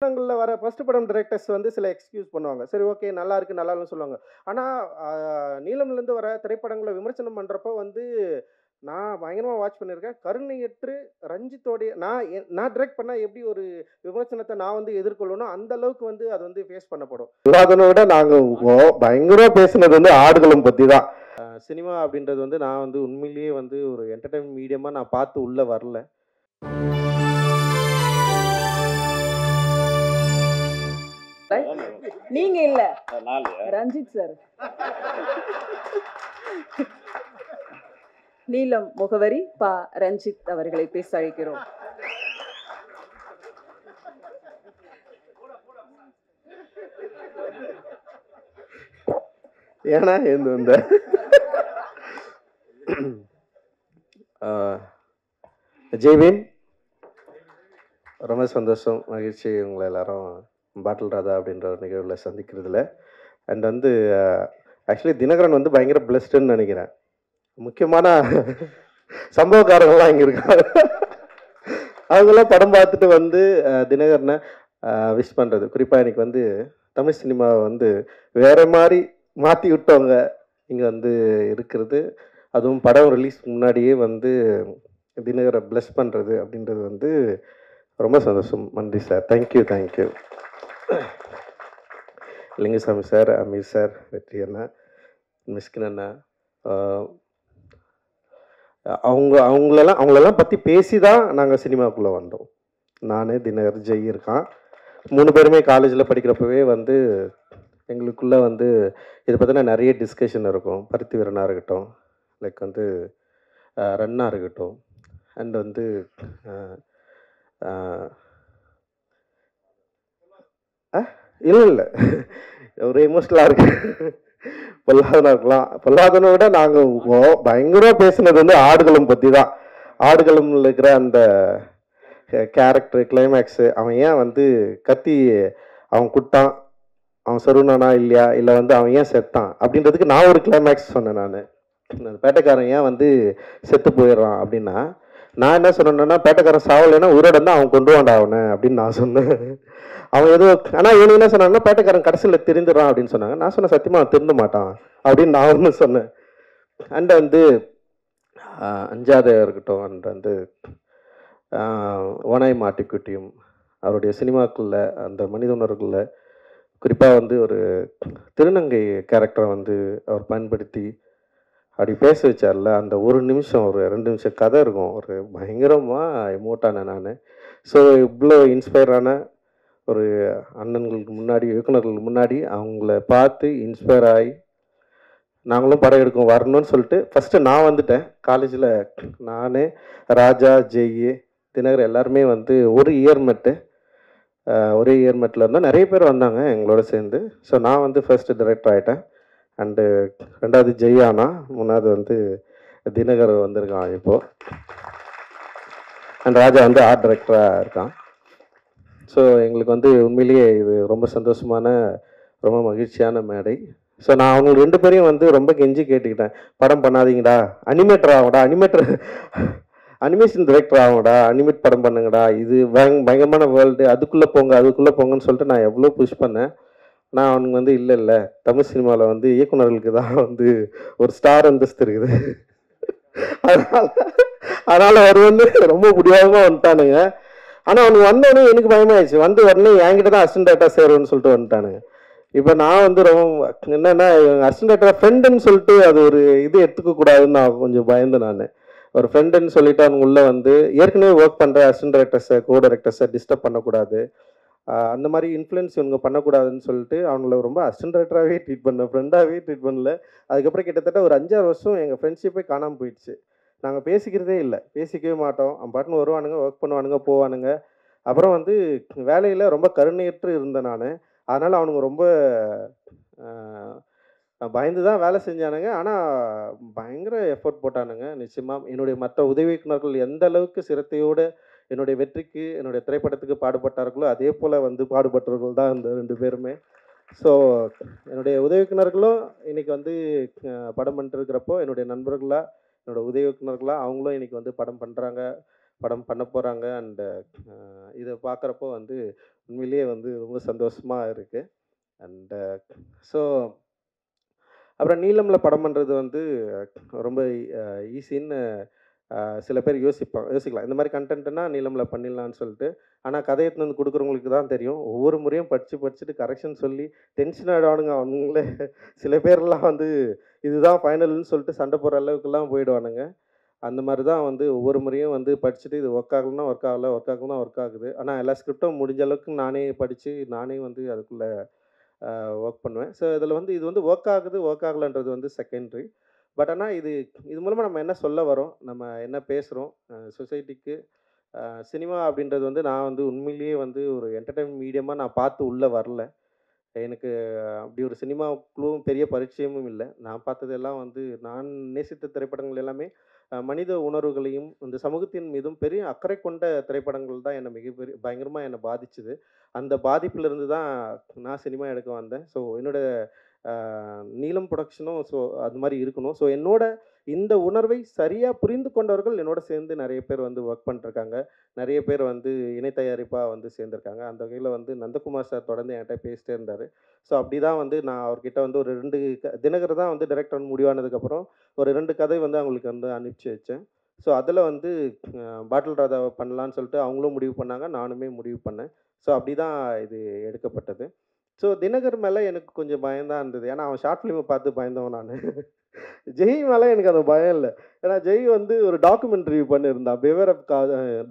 படங்கள்ல வர ஃபர்ஸ்ட் படம் டைரக்டர்ஸ் வந்து சில எக்ஸ்கியூஸ் பண்ணுவாங்க. சரி ஓகே நல்லா இருக்கு, நல்லா இல்லன்னு சொல்லுவாங்க. ஆனா அ நீலம்லேருந்து வர திரைப்படங்கள விமர்சனம் பண்றப்போ வந்து நான் பயங்கரமா வாட்ச் பண்ணியிருக்கேன். கருணையற்று ரஞ்சித்தோடைய நான் டைரக்ட் பண்ணா எப்படி ஒரு விமர்சனத்த நான் வந்து எதிர்கொள்ளணும், அந்த அளவுக்கு வந்து அது வந்து ஃபேஸ் பண்ணப்படும். விவாதன விட நாங்க பயங்கரமா பேசினது வந்து ஆடுகளம் பத்தி தான். சினிமா அப்படின்றது வந்து நான் வந்து உண்மையிலேயே வந்து ஒரு என்டர்டெயின்மென்ட் மீடியமா நான் பார்த்து உள்ள வரல. நீங்க இல்ல, ரஞ்சித் சார். நீலம் முகவரி பா ரஞ்சித் அவர்களை பேச அழைக்கிறோம். ஏன்னா இந்த ஜெய்பீம், ரொம்ப சந்தோஷம், மகிழ்ச்சி உங்களை எல்லாரும் பாட்டில் ராதா அப்படின்ற ஒரு நிகழ்வில் சந்திக்கிறதுல. அண்ட் வந்து ஆக்சுவலி தினகரன் வந்து பயங்கர பிளஸ்டுன்னு நினைக்கிறேன். முக்கியமான சம்பவக்காரங்கள்லாம் இங்கே இருக்காங்க. அவங்களாம் படம் பார்த்துட்டு வந்து தினகரனை விஷ் பண்ணுறது, குறிப்பாக எனக்கு வந்து தமிழ் சினிமாவை வந்து வேற மாதிரி மாற்றி விட்டவங்க இங்கே வந்து இருக்கிறது, அதுவும் படம் ரிலீஸ் முன்னாடியே வந்து தினகரை பிளஸ் பண்ணுறது அப்படின்றது வந்து ரொம்ப சந்தோஷம். நன்றி sir, thank you thank you. Lingusamy sir, Ameer sir, Vetri அண்ணா, மிஸ்கின் அண்ணா, அவங்களெல்லாம் பற்றி பேசி தான் நாங்கள் சினிமாவுக்குள்ளே வந்தோம். நான், தினகர், ஜெய் இருக்கான், 3 பேருமே காலேஜில் படிக்கிறப்பவே வந்து எங்களுக்குள்ளே வந்து இதை பற்றின நிறைய டிஸ்கஷன் இருக்கும். பருத்தி வீரனாக இருக்கட்டும், லைக் வந்து ரன்னாக இருக்கட்டும், அண்ட் வந்து இல்லை இல்லை ஒரு எமோஷ்னலாக இருக்கு. பொல்லாதனா இருக்கலாம். பொல்லாதனை விட நாங்கள் பயங்கரமாக பேசுனது வந்து ஆடுகளம் பற்றி தான். ஆடுகளம்ல இருக்கிற அந்த கேரக்டர் கிளைமேக்ஸு, அவன் ஏன் வந்து கத்தி அவன் குட்டான், அவன் சொருனானா இல்லையா, இல்லை வந்து அவன் ஏன் செத்தான் அப்படின்றதுக்கு நான் ஒரு கிளைமேக்ஸ் சொன்னேன். நான் அந்த பேட்டைக்காரன் ஏன் வந்து செத்து போயிடுறான் அப்படின்னா, நான் என்ன சொன்னேன்னா, பேட்டைக்காரன் சாவலைன்னா உயிரோட இருந்தால் அவன் கொண்டு வாண்டா அவனை அப்படின்னு நான் சொன்னேன். அவன் எதுவும் ஆனால் இவனுக்கு என்ன சொன்னாங்கன்னா, பேட்டைக்காரன் கடைசியில் திருந்துறான் அப்படின்னு சொன்னாங்க. நான் சொன்னேன் சத்தியமாக அவன் திருந்த மாட்டான் அப்படின்னு நான் ஒன்று சொன்னேன். அண்ட் வந்து அஞ்சாத இருக்கட்டும், அண்ட் வந்து ஓனாய் மாட்டிக்குட்டியும் அவருடைய சினிமாக்குள்ள அந்த மனித உணர்வுகளில் குறிப்பாக வந்து ஒரு திருநங்கை கேரக்டரை வந்து அவர் பயன்படுத்தி அப்படி பேச வச்சார்ல, அந்த ஒரு நிமிஷம் ஒரு 2 நிமிஷம் கதை இருக்கும், ஒரு பயங்கரமாக எமோட்டான நான். ஸோ இவ்வளோ இன்ஸ்பயரான ஒரு அண்ணன்களுக்கு முன்னாடி, இயக்குநர்களுக்கு முன்னாடி அவங்கள பார்த்து இன்ஸ்பயர் ஆகி நாங்களும் படம் எடுக்கும் வரணும்னு சொல்லிட்டு ஃபஸ்ட்டு நான் வந்துட்டேன். காலேஜில் நான், ராஜா, ஜெய், தினகர் எல்லாருமே வந்து ஒரே இயர்மெட்டில் இருந்தால் நிறைய பேர் வந்தாங்க எங்களோட சேர்ந்து. ஸோ நான் வந்து ஃபர்ஸ்ட்டு டைரக்டர் ஆகிட்டேன். அண்டு 2வது ஜெய் ஆனா, 3வது வந்து தினகர் வந்திருக்கான் இப்போது. அண்ட் ராஜா வந்து ஆர்ட் டைரக்டராக இருக்கான். ஸோ எங்களுக்கு வந்து உண்மையிலேயே இது ரொம்ப சந்தோஷமான, ரொம்ப மகிழ்ச்சியான மேடை. ஸோ நான் அவங்க 2 பேரையும் வந்து ரொம்ப கெஞ்சி கேட்டுக்கிட்டேன், படம் பண்ணாதீங்கடா, அனிமேட்டர் ஆகும்டா, அனிமேஷன் டைரக்டர் ஆகும்டா, அனிமேட் படம் பண்ணுங்கடா, இது பயங்கரமான வேர்ல்டு, அதுக்குள்ளே போங்கன்னு சொல்லிட்டு நான் எவ்வளோ புஷ் பண்ணேன். ஆனால் அவனுங்க வந்து இல்லை தமிழ் சினிமாவில் வந்து இயக்குநர்களுக்கு தான் வந்து ஒரு ஸ்டார் அந்தஸ்து இருக்குது, அதனால் அவர் வந்து ரொம்ப முடியாமல் வந்துட்டானுங்க. ஆனால் அவனுக்கு வந்தோடனே எனக்கு பயமாயிடுச்சு, வந்து உடனே என்கிட்ட தான் அசிஸ்டன்ட் டைரக்டர் சேருன்னு சொல்லிட்டு வந்துட்டானுங்க. இப்போ நான் வந்து ரொம்ப என்னென்னா அசிஸ்டன்ட் டைரக்டர் ஃப்ரெண்டுன்னு சொல்லிட்டு அது ஒரு இது எடுத்துக்கக்கூடாதுன்னு நான் கொஞ்சம் பயந்தேன். நான் ஒரு ஃப்ரெண்டுன்னு சொல்லிட்டு அவங்க உள்ளே வந்து ஏற்கனவே ஒர்க் பண்ணுற அசிஸ்டன்ட் டைரக்டர்ஸை, கோ டைரக்டர்ஸை டிஸ்டர்ப் பண்ணக்கூடாது, அந்த மாதிரி இன்ஃப்ளூயன்ஸ் இவங்க பண்ணக்கூடாதுன்னு சொல்லிட்டு அவங்கள ரொம்ப அசிஸ்டன்ட் டைரக்டராகவே ட்ரீட் பண்ணேன், ஃப்ரெண்டாகவே ட்ரீட் பண்ணல. அதுக்கப்புறம் கிட்டத்தட்ட ஒரு 5-6 வருஷம் எங்கள் ஃப்ரெண்ட்ஷிப்பே காணாமல் போயிடுச்சு. நாங்கள் பேசிக்கிறதே இல்லை, பேசிக்கவே மாட்டோம். அவன் பாட்டுன்னு வருவானுங்க, ஒர்க் பண்ணுவானுங்க, போவானுங்க. அப்புறம் வந்து வேலையில் ரொம்ப கருணையற்று இருந்தேன் நான். அதனால் அவனுங்க ரொம்ப பயந்து தான் வேலை செஞ்சானுங்க. ஆனால் பயங்கர எஃபோர்ட் போட்டானுங்க. நிச்சயமாக என்னுடைய மற்ற உதவி இயக்குநர்கள் எந்த அளவுக்கு சிரத்தையோடு என்னுடைய வெற்றிக்கு, என்னுடைய திரைப்படத்துக்கு பாடுபட்டார்களோ அதே போல் வந்து பாடுபட்டவர்கள் தான் இந்த 2 பேருமே. ஸோ என்னுடைய உதவி இயக்குநர்களும் இன்றைக்கி வந்து படம் பண்ணிட்டு இருக்கிறப்போ என்னுடைய நண்பர்களாக, என்னோடய உதவி இயக்குநர்களாக அவங்களும் இன்றைக்கி வந்து படம் பண்ணுறாங்க. படம் பண்ண போகிறாங்க. அண்ட் இதை பார்க்குறப்போ வந்து உண்மையிலேயே வந்து ரொம்ப சந்தோஷமாக இருக்குது. அண்டு ஸோ அப்புறம் நீலம்ல படம் பண்ணுறது வந்து ரொம்ப ஈஸின்னு சில பேர் யோசிக்கலாம். இந்த மாதிரி கண்டென்ட்னா நீலம்ல பண்ணிடலான்னு சொல்லிட்டு. ஆனால் கதையை எடுத்துன்னு வந்து கொடுக்குறவங்களுக்கு தான் தெரியும். ஒவ்வொரு முறையும் படிச்சுட்டு கரெக்ஷன் சொல்லி டென்ஷன் ஆகிடுவானுங்க அவனுங்களே. சில பேர்லாம் வந்து இதுதான் ஃபைனல்னு சொல்லிட்டு சண்டை போடுற அளவுக்குலாம் போயிடுவானுங்க. அந்த மாதிரி தான் வந்து ஒவ்வொரு முறையும் வந்து படிச்சுட்டு இது ஒர்க் ஆகலைன்னா ஒர்க் ஆகலை, ஒர்க் ஆகுனா ஒர்க் ஆகுது. ஆனால் எல்லா ஸ்கிரிப்டும் முடிஞ்ச அளவுக்கு நானே படித்து நானே வந்து அதுக்குள்ளே ஒர்க் பண்ணுவேன். ஸோ இதில் வந்து இது வந்து ஒர்க் ஆகுது, ஒர்க் ஆகலைன்றது வந்து செகண்ட்ரி. பட் ஆனால் இது மூலமாக நம்ம என்ன சொல்ல வரோம், நம்ம என்ன பேசுகிறோம் சொசைட்டிக்கு. சினிமா அப்படின்றது வந்து நான் வந்து உண்மையிலேயே வந்து ஒரு என்டர்டெயின்மெண்ட் மீடியமாக நான் பார்த்து உள்ளே வரல. எனக்கு அப்படி ஒரு சினிமாவுக்குள்ளும் பெரிய பரிச்சயமும் இல்லை. நான் பார்த்ததெல்லாம் வந்து நான் நேசித்த திரைப்படங்கள் எல்லாமே மனித உணர்வுகளையும் இந்த சமூகத்தின் மீதும் பெரிய அக்கறை கொண்ட திரைப்படங்கள் தான் என்னை மிகப்பெரிய பயங்கரமாக என்னை பாதிச்சுது. அந்த பாதிப்பிலிருந்து தான் நான் சினிமா எடுக்க வந்தேன். ஸோ என்னோட நீலம் புரொடக்ஷனும் ஸோ அது மாதிரி இருக்கணும். ஸோ என்னோட இந்த உணர்வை சரியாக புரிந்து கொண்டவர்கள் என்னோட சேர்ந்து நிறைய பேர் வந்து ஒர்க் பண்ணிட்டுருக்காங்க. நிறைய பேர் வந்து இணை தயாரிப்பாக வந்து சேர்ந்துருக்காங்க. அந்த வகையில் வந்து நந்தகுமார் சார் தொடர்ந்து என்கிட்ட பேசிட்டே இருந்தார். ஸோ அப்படி தான் வந்து நான் அவர்கிட்ட வந்து ஒரு 2 தினகர் தான் வந்து டைரக்டர் முடிவானதுக்கப்புறம் ஒரு 2 கதை வந்து அவங்களுக்கு வந்து அனுப்பிச்சு வச்சேன். ஸோ அதில் வந்து பாட்டில் ராதாவை பண்ணலான்னு சொல்லிட்டு அவங்களும் முடிவு பண்ணாங்க. நானுமே முடிவு பண்ணேன். ஸோ அப்படி தான் இது எடுக்கப்பட்டது. ஸோ தினகர் மேலே எனக்கு கொஞ்சம் பயம் தான் இருந்தது. ஏன்னா அவன் ஷார்ட் ஃபிலிமை பார்த்து பயந்தவன் நான். ஜெய் மேலே எனக்கு அந்த பயம் இல்லை. ஏன்னா ஜெய் வந்து ஒரு டாக்குமெண்ட்ரி பண்ணியிருந்தான். பிவேர் ஆஃப்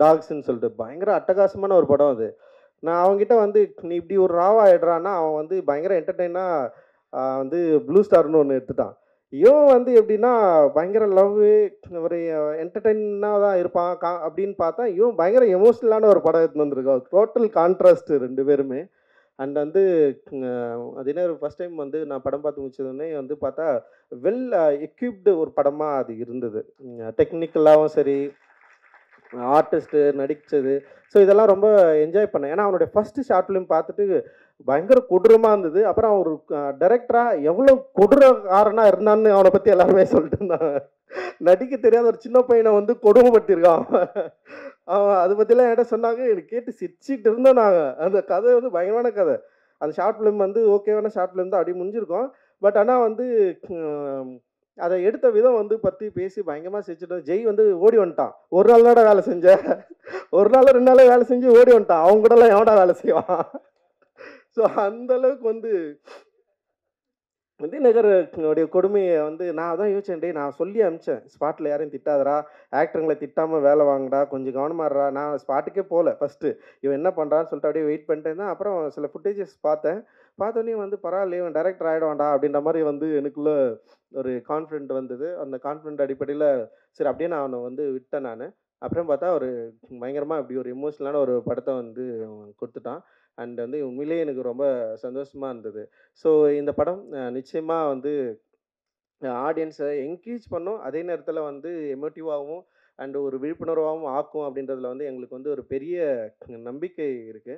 டாக்ஸ்ன்னு சொல்லிட்டு பயங்கர அட்டகாசமான ஒரு படம் அது. நான் அவன்கிட்ட வந்து நீ இப்படி ஒரு ராவா ஆயிடுறான்னா அவன் வந்து பயங்கர என்டர்டெயினாக வந்து ப்ளூ ஸ்டார்னு ஒன்று எடுத்துட்டான். இவன் வந்து எப்படின்னா பயங்கர லவ்வு ஒரு என்டர்டெயினாக தான் இருப்பான் அப்படின்னு பார்த்தா இவன் பயங்கர எமோஷ்னலான ஒரு படம் எடுத்துன்னு வந்திருக்கான். டோட்டல் கான்ட்ராஸ்ட் 2 பேருமே. அண்ட் வந்து அது என்ன ஃபர்ஸ்ட் டைம் வந்து நான் படம் பார்த்து முடிச்சதுன்னே வந்து பார்த்தா வெல் எக்யூப்டு ஒரு படமாக அது இருந்தது. டெக்னிக்கலாகவும் சரி, ஆர்டிஸ்ட்டு நடித்தது. ஸோ இதெல்லாம் ரொம்ப என்ஜாய் பண்ணேன். ஏன்னா அவனுடைய ஃபஸ்ட்டு ஷார்ட் ஃபிலிம் பார்த்துட்டு பயங்கர கொடூரமாக இருந்தது. அப்புறம் ஒரு டைரக்டராக எவ்வளோ கொடூரக்காரனாக இருந்தான்னு அவனை பற்றி எல்லாருமே சொல்லிட்டு இருந்தாங்க. நடிக்க தெரியாத ஒரு சின்ன பையனை வந்து கொடுமைப்படுத்தியிருக்கான் அவன். அவன் அதை பற்றிலாம் என்கிட்ட சொன்னாங்க. எனக்கு கேட்டு சிரிச்சிட்டு இருந்தோம் நாங்கள். அந்த கதை வந்து பயங்கரமான கதை. அந்த ஷார்ட் ஃபிலிம் வந்து ஓகேவான ஷார்ட் ஃபிலிம் தான் அப்படி முடிஞ்சிருக்கும். பட் ஆனால் வந்து அதை எடுத்த விதம் வந்து பற்றி பேசி பயங்கரமாக சிரிச்சிட்டோம். ஜெய் வந்து ஓடி வந்துட்டான். ஒரு நாள் தானடா வேலை செஞ்சேன், ஒரு நாள் 2 நாளே வேலை செஞ்சு ஓடி வந்துட்டான். அவங்க கூடலாம் எவன்டா வேலை செய்வான். ஸோ அந்த அளவுக்கு வந்து விஜயநகருடைய கொடுமையை வந்து நான் அதான் யோசிச்சேன். டேய் நான் சொல்லி அனுப்பிச்சேன், ஸ்பாட்டில் யாரையும் திட்டாதடா, ஆக்டருங்களை திட்டாமல் வேலை வாங்கடா, கொஞ்சம் கவனமாக இருடா. நான் ஸ்பாட்டுக்கே போகல ஃபஸ்ட்டு. இவன் என்ன பண்ணுறான்னு சொல்லிட்டு அப்படியே வெயிட் பண்ணிட்டு இருந்தேன். அப்புறம் சில ஃபுட்டேஜஸ் பார்த்தேன். பார்த்தோன்னே வந்து பரவாயில்ல இவன் டைரக்டர் ஆகிடுவான்டா அப்படின்ற மாதிரி வந்து எனக்குள்ள ஒரு கான்ஃபிடென்ட் வந்தது. அந்த கான்ஃபிடென்ட் அடிப்படையில் சரி அப்படியே நான் அவனை வந்து விட்டேன் நான். அப்புறம் பார்த்தா ஒரு பயங்கரமாக இப்படி ஒரு எமோஷ்னலான ஒரு படத்தை வந்து கொடுத்துட்டான். அண்ட் வந்து உண்மையிலேயே எனக்கு ரொம்ப சந்தோஷமாக இருந்தது. ஸோ இந்த படம் நிச்சயமா வந்து ஆடியன்ஸை என்கேஜ் பண்ணும். அதே நேரத்தில வந்து எமோட்டிவாவும் அண்ட் ஒரு விழிப்புணர்வாவும் ஆக்கும் அப்படின்றதுல வந்து எங்களுக்கு வந்து ஒரு பெரிய நம்பிக்கை இருக்கு.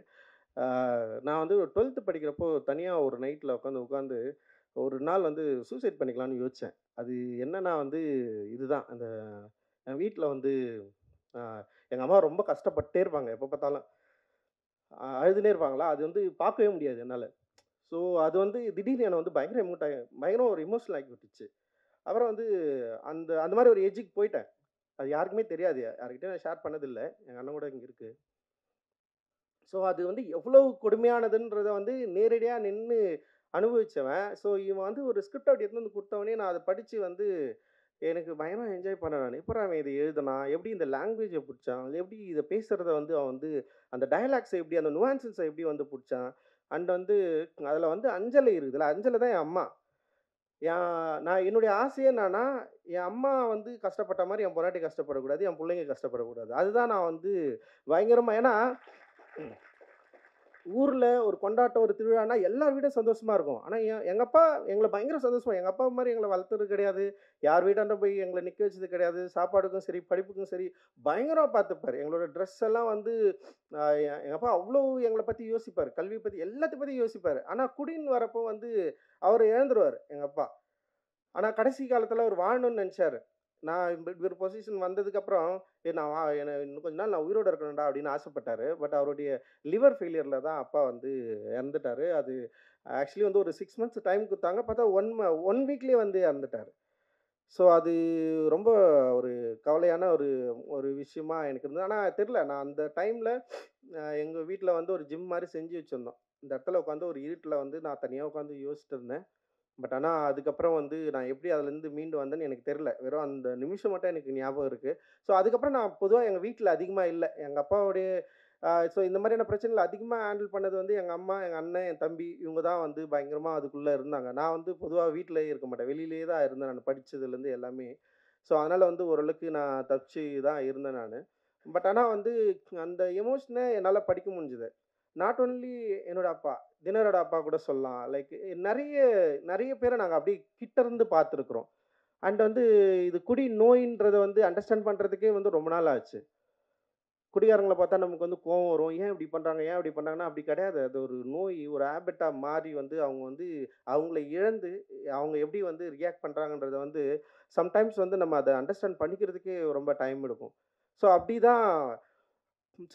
நான் வந்து 12th படிக்கிறப்போ தனியா ஒரு நைட்ல உட்காந்து ஒரு நாள் வந்து சூசைட் பண்ணிக்கலாம்னு யோசிச்சேன். அது என்னன்னா வந்து இதுதான். என் வீட்ல வந்து அ எங்க அம்மா ரொம்ப கஷ்டப்பட்டுட்டே இருப்பாங்க. எப்ப பார்த்தாலும். அழுதுன்னே இருப்பாங்களா, அது வந்து பார்க்கவே முடியாது என்னால. ஸோ அது வந்து திடீர்னு என்ன வந்து பயங்கர ஒரு எமோஷனல் ஆக்கி விட்டுச்சு. அப்புறம் வந்து அந்த அந்த மாதிரி ஒரு ஏஜுக்கு போயிட்டேன். அது யாருக்குமே தெரியாது. யார்கிட்டயும் நான் ஷேர் பண்ணதில்ல. எங்க அண்ணன் கூட இங்க இருக்கு. ஸோ அது வந்து எவ்வளவு கொடுமையானதுன்றத வந்து நேரடியா நின்னு அனுபவிச்சவன். ஸோ இவன் வந்து ஒரு ஸ்கிரிப்ட் அப்படி எடுத்துட்டு வந்து குடுத்தவனே நான் அத படிச்சு வந்து எனக்கு பயங்கரமா என்ஜாய் பண்ணேன் நானு. எப்புட்றா அவன் இத எழுதுனான்? எப்படி இந்த லாங்குவேஜ புடிச்சான்? எப்படி இத பேசுறத வந்து அவன் வந்து அந்த டயலாக்ஸ எப்படி அந்த நுவான்சஸ எப்படி வந்து புடிச்சான்? அண்ட் வந்து அதுல வந்து அஞ்சலை இருக்குதுல்ல, அஞ்சலை தான் என் அம்மா. நான் என்னுடைய ஆசையே என்னன்னா, என் அம்மா வந்து கஷ்டப்பட்ட மாரி என் பொண்டாட்டி கஷ்டப்படக்கூடாது. என் புள்ளைங்க கஷ்டப்படக்கூடாது. அதுதான் நான் வந்து பயங்கரமா ஏன்னா ஊர்ல ஒரு கொண்டாட்டம், ஒரு திருவிழான்னா எல்லார் வீடும் சந்தோஷமா இருக்கும். ஆனா எங்க அப்பா எங்கள பயங்கர சந்தோஷமா எங்க அப்பா மாரி எங்கள வளர்த்தது கிடையாது. யார் வீட்டாண்ட போய் எங்கள நிக்க வச்சது கிடையாது. சாப்பாடுக்கும் சரி, படிப்புக்கும் சரி பயங்கரமா பார்த்துப்பாரு. எங்களோட ட்ரெஸ் எல்லாம் வந்து எங்க அப்பா அவ்ளோ எங்கள பத்தி யோசிப்பாரு. கல்விய பத்தி எல்லாத்த பத்தி யோசிப்பாரு. ஆனா குடின்னு வரப்போ வந்து அவரு இழந்துருவாரு எங்க அப்பா. ஆனா கடைசி காலத்துல அவரு வாழணும்னு நெனச்சாரு. நான் இப்படி ஒரு பொசிஷன் வந்ததுக்கப்புறம் நான் இன்னும் கொஞ்ச நாள் நான் உயிரோட இருக்கணும்டா அப்படின்னு ஆசைப்பட்டாரு. பட் அவருடைய லிவர் ஃபெயிலியரில் தான் அப்பா வந்து இறந்துட்டாரு. அது ஆக்சுவலி வந்து ஒரு 6 மந்த்ஸ் டைம் கொடுத்தாங்க. பார்த்தா 1 வீக்லேயே வந்து இறந்துட்டாரு. ஸோ அது ரொம்ப ஒரு கவலையான ஒரு ஒரு விஷயமா எனக்கு இருந்தது. ஆனால் தெரில, நான் அந்த டைமில் எங்கள் வீட்டில் வந்து ஒரு ஜிம் மாதிரி செஞ்சு வச்சுருந்தோம். இந்த இடத்துல உட்காந்து ஒரு இருட்டில் வந்து நான் தனியாக உட்காந்து யோசிச்சுட்டு இருந்தேன். பட் ஆனால் அதுக்கப்புறம் வந்து நான் எப்படி அதுலேருந்து மீண்டு வந்தேன்னு எனக்கு தெரில. வெறும் அந்த நிமிஷம் மட்டும் எனக்கு ஞாபகம் இருக்குது. ஸோ அதுக்கப்புறம் நான் பொதுவாக எங்கள் வீட்டில் அதிகமாக இல்லை. எங்கள் அப்பாவுடைய ஸோ இந்த மாதிரியான பிரச்சனைகள் அதிகமாக ஹேண்டில் பண்ணது வந்து எங்கள் அம்மா, எங்கள் அண்ணன், என் தம்பி இவங்க தான் வந்து பயங்கரமாக அதுக்குள்ளே இருந்தாங்க. நான் வந்து பொதுவாக வீட்டிலேயே இருக்க மாட்டேன். வெளியிலேயே தான் இருந்தேன் நான் படித்ததுலேருந்து எல்லாமே. ஸோ அதனால் வந்து ஓரளவுக்கு நான் தப்பிச்சு தான் இருந்தேன் நான். பட் ஆனால் வந்து அந்த எமோஷனை என்னால் படிக்க முடிஞ்சுது. நாட் ஒன்லி என்னோட அப்பா, தினகரோட அப்பா கூட சொல்லலாம். லைக் நெறைய நெறைய பேர நாங்க அப்படியே கிட்ட இருந்து பார்த்துருக்குறோம். அண்ட் வந்து இது குடி நோயின்றத வந்து அண்டர்ஸ்டாண்ட் பண்றதுக்கே வந்து ரொம்ப நாள் ஆச்சு. குடிகாரங்கள பார்த்தா நமக்கு வந்து கோவம் வரும். ஏன் இப்படி பண்றாங்க? ஏன் இப்படி பண்றாங்கன்னா, அப்படி கிடையாது. அது ஒரு நோய், ஒரு ஹேபிட்டா மாறி வந்து அவங்க வந்து அவங்கள இழந்து அவங்க எப்படி வந்து ரியாக்ட் பண்றாங்கன்றத வந்து சம்டைம்ஸ் வந்து நம்ம அத அண்டர்ஸ்டாண்ட் பண்ணிக்கிறதுக்கே ரொம்ப டைம் எடுக்கும். ஸோ அப்படிதான்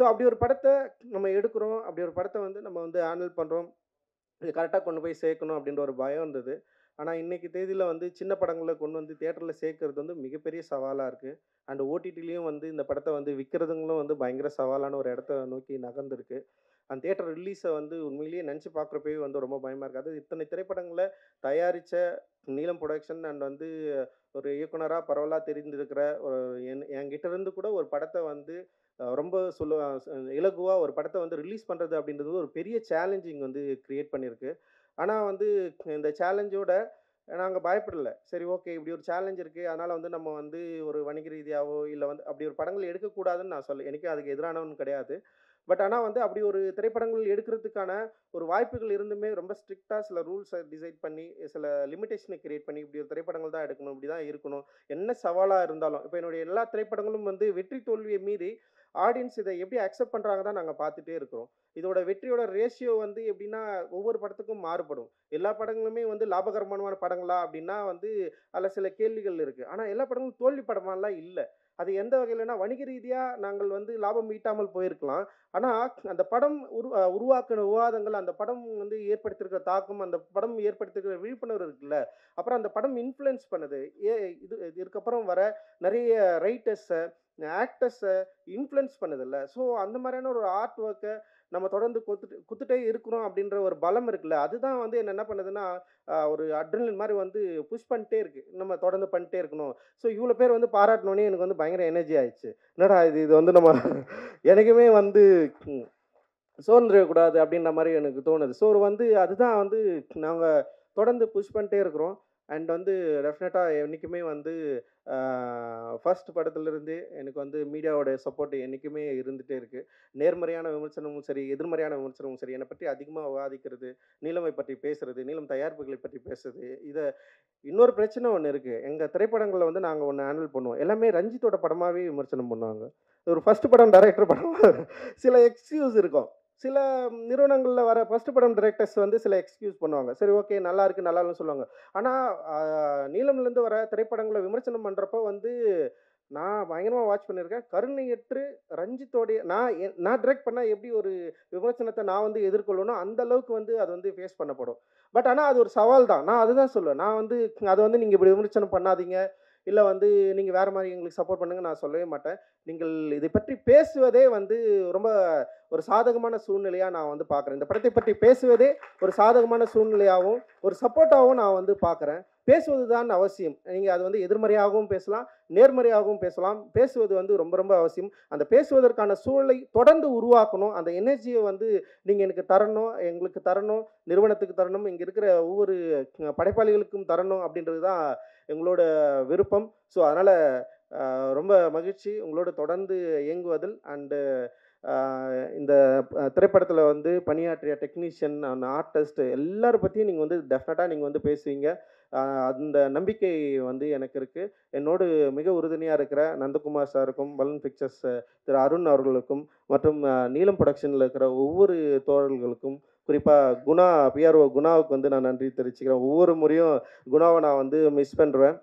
அப்படி ஒரு படத்த நம்ம எடுக்குறோம். அப்படி ஒரு படத்த வந்து நம்ம வந்து ஹேண்டில் பண்றோம். இது கரெக்ட்டா கொண்டு போய் சேர்க்கணும் அப்படின்ற ஒரு பயம் இருந்தது. ஆனா, இன்னைக்கு தேதியில வந்து சின்ன படங்கள கொண்டு வந்து தியேட்டர்ல சேர்க்கிறது வந்து மிகப்பெரிய சவாலா இருக்கு. அண்ட் ஓடிடிலயும் வந்து இந்த படத்த வந்து விக்கிறதுங்களும் வந்து பயங்கர சவாலான ஒரு இடத்த நோக்கி நகர்ந்திருக்கு. அந்த தியேட்டர் ரிலீஸ வந்து உண்மையிலேயே நெனச்சு பார்க்குறப்பயே வந்து ரொம்ப பயமா இருக்கு. அது இத்தனை திரைப்படங்கள தயாரிச்ச நீலம் புரொடக்ஷன் அண்ட் வந்து ஒரு இயக்குனரா பரவலா தெரிந்திருக்கிற ஒரு என்கிட்ட இருந்து கூட ஒரு படத்த வந்து ரொம்ப இலகுவா ஒரு படத்த வந்து ரிலீஸ் பண்றது அப்படின்றது ஒரு பெரிய சேலஞ்சிங் வந்து கிரியேட் பண்ணியிருக்கு. ஆனா வந்து இந்த சேலஞ்சோட நாங்க பயப்படல. சரி, ஓகே, இப்படி ஒரு சேலஞ்ச் இருக்கு. அதனால வந்து நம்ம வந்து ஒரு வணிக ரீதியாவோ, இல்ல வந்து அப்படி ஒரு படங்கள் எடுக்கக்கூடாதுன்னு நான் என்னைக்கும் அதுக்கு எதிரானவன் கிடையாது. பட் ஆனா வந்து அப்படி ஒரு திரைப்படங்கள் எடுக்கிறதுக்கான ஒரு வாய்ப்புகள் இருந்துமே ரொம்ப ஸ்ட்ரிக்ட்டா சில ரூல்ஸ டிசைட் பண்ணி, சில லிமிட்டேஷன கிரியேட் பண்ணி, இப்படி ஒரு திரைப்படங்கள் தான் எடுக்கணும், இப்படி தான் இருக்கணும். என்ன சவாலா இருந்தாலும், இப்ப என்னுடைய எல்லா திரைப்படங்களும் வந்து வெற்றி தோல்விய மீறி ஆடியன்ஸ் இத எப்படி அக்செப்ட் பண்றாங்க தான் நாங்க பார்த்துட்டே இருக்கிறோம். இதோட வெற்றியோட ரேஷியோ வந்து எப்படின்னா, ஒவ்வொரு படத்துக்கும் மாறுபடும். எல்லா படங்களுமே வந்து லாபகரமான படங்களா அப்படின்னா வந்து, அதுல சில கேள்விகள் இருக்கு. ஆனா எல்லா படங்களும் தோல்வி படமாலாம் இல்ல. அது எந்த வகையிலனா, வணிக ரீதியா நாங்கள் வந்து லாபம் ஈட்டாமல் போயிருக்கலாம். ஆனா, அந்த படம் உருவாக்குன விவாதங்கள், அந்த படம் வந்து ஏற்படுத்தியிருக்கிற தாக்கம், அந்த படம் ஏற்படுத்தியிருக்கிற விழிப்புணர்வு இருக்குல்ல, அப்புறம் அந்த படம் இன்ஃப்ளூயன்ஸ் பண்ணுது. ஏ இது இதுக்கப்புறம் வர நெறைய ரைட்டர்ஸ, ஆக்டர்ஸ இன்ஃப்ளூயன்ஸ் பண்ணுதுல்ல. ஸோ அந்த மாரியான ஒரு ஆர்ட் ஒர்க்க நம்ம தொடர்ந்து குடுத்துட்டே இருக்கிறோம் அப்படின்ற ஒரு பலம் இருக்குல்ல. அதுதான் வந்து என்ன பண்ணுதுன்னா, ஒரு அட்ரினலின் மாரி வந்து புஷ் பண்ணிட்டே இருக்கு. நம்ம தொடர்ந்து பண்ணிட்டே இருக்கணும். ஸோ இவ்வளோ பேர் வந்து பாராட்டுனோனே எனக்கு வந்து பயங்கர எனர்ஜி ஆயிடுச்சு. என்னடா இது இது வந்து நம்ம எனக்குமே வந்து ம் சோர்ந்துறக்கூடாது அப்படின்ற மாரி எனக்கு தோணுது. ஸோ வந்து அதுதான் வந்து நாங்க தொடர்ந்து புஷ் பண்ணிட்டே இருக்கிறோம். அண்ட் வந்து டெஃபினட்டா என்னைக்குமே வந்து ஃபர்ஸ்ட் படத்துலருந்தே எனக்கு வந்து மீடியாவோட சப்போர்ட் என்னைக்குமே இருந்துட்டே இருக்கு. நேர்மறையான விமர்சனமும் சரி, எதிர்மறையான விமர்சனமும் சரி, என்னை பற்றி அதிகமா விவாதிக்கிறது, நீலமை பற்றி பேசுறது, நீலம் தயாரிப்புகளை பற்றி பேசுறது. இன்னொரு பிரச்சனை ஒண்ணு இருக்கு. எங்க திரைப்படங்கள்ல வந்து நாங்க ஒண்ணு ஹேண்டில் பண்ணுவோம். எல்லாமே ரஞ்சித்தோட படமாவே விமர்சனம் பண்ணுவாங்க. ஒரு ஃபர்ஸ்ட் படம் டைரக்டர் படம் சில எக்ஸ்கியூஸ் இருக்கும். சில நிறுவனங்கள்ல வர ஃபர்ஸ்ட் படம் டைரக்டர்ஸ் வந்து சில எக்ஸ்கியூஸ் பண்ணுவாங்க. சரி, ஓகே, நல்லா இருக்கு, நல்லா இல்லன்னு சொல்லுவாங்க. ஆனா நீலம்லேருந்து வர திரைப்படங்கள விமர்சனம் பண்றப்போ வந்து நான் பயங்கரமா வாட்ச் பண்ணியிருக்கேன். கருணையற்று ரஞ்சித்தோடைய நான் டைரக்ட் பண்ணா எப்படி ஒரு விமர்சனத்த நான் வந்து எதிர்கொள்ளணும், அந்த அளவுக்கு வந்து அது வந்து ஃபேஸ் பண்ணப்படும். பட் ஆனா அது ஒரு சவால் தான். நான் அதுதான் சொல்லுவேன். நான் வந்து அத வந்து நீங்க இப்படி விமர்சனம் பண்ணாதீங்க. இல்ல வந்து நீங்க வேற மாரி எங்களுக்கு சப்போர்ட் பண்ணுங்க நான் சொல்லவே மாட்டேன். நீங்கள் இதை பற்றி பேசுவதே வந்து ரொம்ப ஒரு சாதகமான சூழ்நிலையா நான் வந்து பார்க்குறேன். இந்த படத்தை பற்றி பேசுவதே ஒரு சாதகமான சூழ்நிலையாவும், ஒரு சப்போர்ட்டாவும் நான் வந்து பார்க்குறேன். பேசுவது தான் அவசியம். நீங்க அது வந்து எதிர்மறையாகவும் பேசலாம், நேர்மறையாகவும் பேசலாம். பேசுவது வந்து ரொம்ப ரொம்ப அவசியம். அந்த பேசுவதற்கான சூழலை தொடர்ந்து உருவாக்கணும். அந்த எனர்ஜிய வந்து நீங்க எனக்கு தரணும், எங்களுக்கு தரணும், நிறுவனத்துக்கு தரணும், இங்க இருக்கிற ஒவ்வொரு படைப்பாளிகளுக்கும் தரணும் அப்படின்றது தான் எங்களோட விருப்பம். ஸோ அதனால ரொம்ப மகிழ்ச்சி உங்களோட தொடர்ந்து இயங்குவதில். அண்டு இந்த திரைப்படத்தில் வந்து பணியாற்றிய டெக்னீஷியன் அண்ட் ஆர்டிஸ்ட் எல்லாரை பற்றியும் நீங்கள் வந்து டெஃபினட்டாக நீங்கள் வந்து பேசுவீங்க. அந்த நம்பிக்கை வந்து எனக்கு இருக்குது. என்னோடு மிக உறுதுணையாக இருக்கிற நந்தகுமார் சாருக்கும், பலூன் பிக்சர்ஸ் திரு அருண் அவர்களுக்கும், மற்றும் நீலம் ப்ரொடக்ஷனில் இருக்கிற ஒவ்வொரு தோழர்களுக்கும், குறிப்பாக குணா, பிஆர்ஓ குணாவுக்கு வந்து நான் நன்றி தெரிவிச்சுக்கிறேன். ஒவ்வொரு முறையும் குணாவை நான் வந்து மிஸ் பண்ணுறேன்.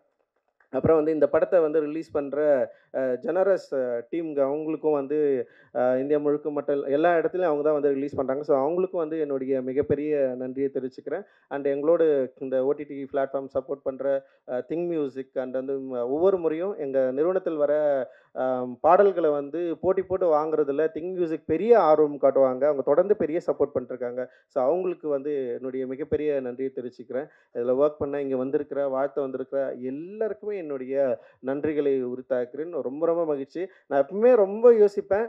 அப்புறம் வந்து இந்த படத்தை வந்து ரிலீஸ் பண்ணுற ஜெனரஸ் டீம்ங்க அவங்களுக்கும் வந்து இந்தியா முழுக்க மட்டும் எல்லா இடத்துலையும் அவங்க தான் வந்து ரிலீஸ் பண்ணுறாங்க. ஸோ அவங்களுக்கும் வந்து என்னுடைய மிகப்பெரிய நன்றியை தெரிவிச்சுக்கிறேன். அண்ட் எங்களோட இந்த ஓடிடி பிளாட்ஃபார்ம் சப்போர்ட் பண்ணுற திங் மியூசிக் அண்ட் வந்து ஒவ்வொரு முறையும் எங்கள் நிறுவனத்தில் வர பாடல்களை வந்து போட்டி போட்டு வாங்குறதுல திங் மியூசிக் பெரிய ஆர்வம் காட்டுவாங்க. அவங்க தொடர்ந்து பெரிய சப்போர்ட் பண்ணிருக்காங்க. ஸோ அவங்களுக்கு வந்து என்னுடைய மிகப்பெரிய நன்றியை தெரிவிச்சுக்கிறேன். இதில் ஒர்க் பண்ண இங்கே வந்திருக்கிற வாழ்த்து வந்திருக்கிற எல்லாருக்குமே என்னுடைய நன்றிகளை உரித்தாக்குறேன். ரொம்ப ரொம்ப மகிழ்ச்சி. நான் எப்பவுமே ரொம்ப யோசிப்பேன்.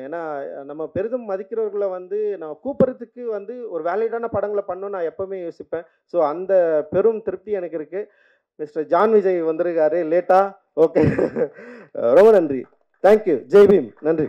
ஏன்னா நம்ம பெரிதும் மதிக்கிறவர்களை வந்து நான் கூப்பிட்றதுக்கு வந்து ஒரு வேலிடான படங்களை பண்ணணும்னு நான் எப்பவுமே யோசிப்பேன். ஸோ அந்த பெரும் திருப்தி எனக்கு இருக்கு. மிஸ்டர் ஜான் விஜய் வந்திருக்காரு லேட்டா. ஓகே ரொம்ப நன்றி. தேங்க்யூ. ஜெய் பீம். நன்றி.